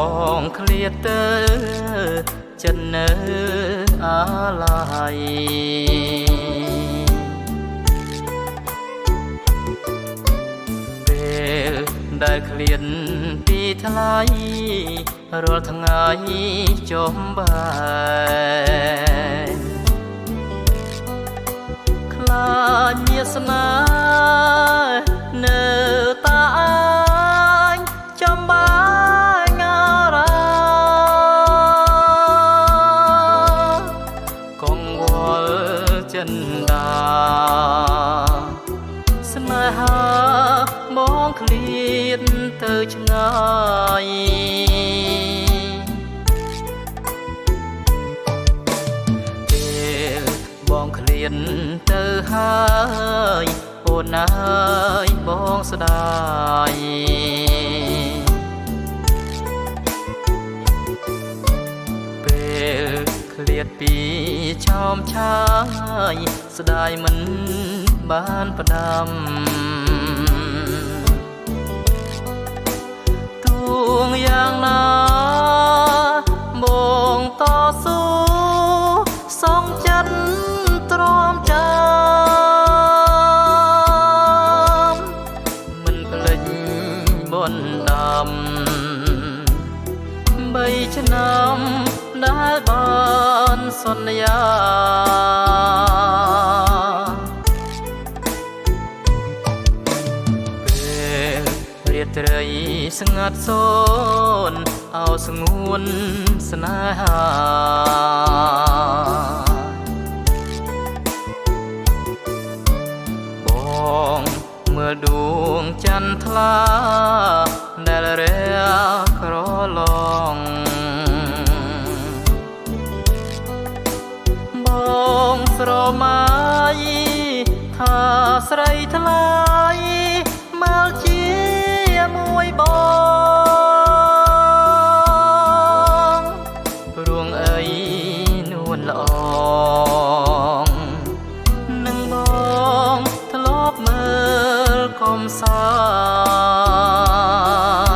បងឃ្លាតទៅចិត្តនៅអាឡ័យពេលដែលឃ្លានពីថ្លៃរាល់ថ្ងៃចុះបែកខ្លាចមានស្នេហ៍នៅតាអញចំបាញ់រ៉ាកងវល់ចិនដាស្នេហាបងឃ្លាតទៅឆ្ងាយពេលបងឃ្លាតទៅហើយអូនអើយបងស្ដាយពេលឃ្លាតពីឆោមឆាយស្ដាយមិនបានផ្ដាំទួងយ៉ាងណាបងតស៊ូសងចិត្តទ្រាំចាំមិនភ្លេចបុណ្យដាំ3ឆ្នាំដែលបានសន្យាពេលរាត្រីស្ងាត់សូនអោស្ងួនស្នេហាបងមើលដួងចន្ទថ្លាដែលរះក្រឡងបងស្រមៃថាស្រីថ្លៃមកជាមួយបងព្រួងអីនួនល្អងនឹងបងធ្លាប់មើលកំសា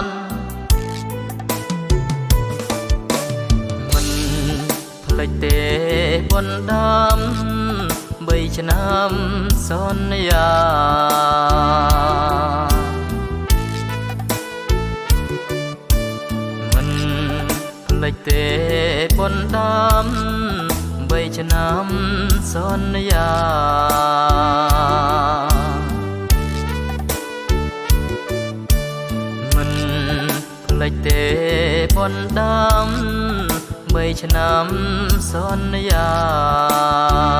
ន្តមិនភ្លេចទេបុណ្យដាំ3ឆ្នាំសន្យាមិនភ្លេចទេបុណ្យដាំ3ឆ្នាំសន្យាមិនភ្លេចទេបុណ្យដាំ3ឆ្នាំសន្យា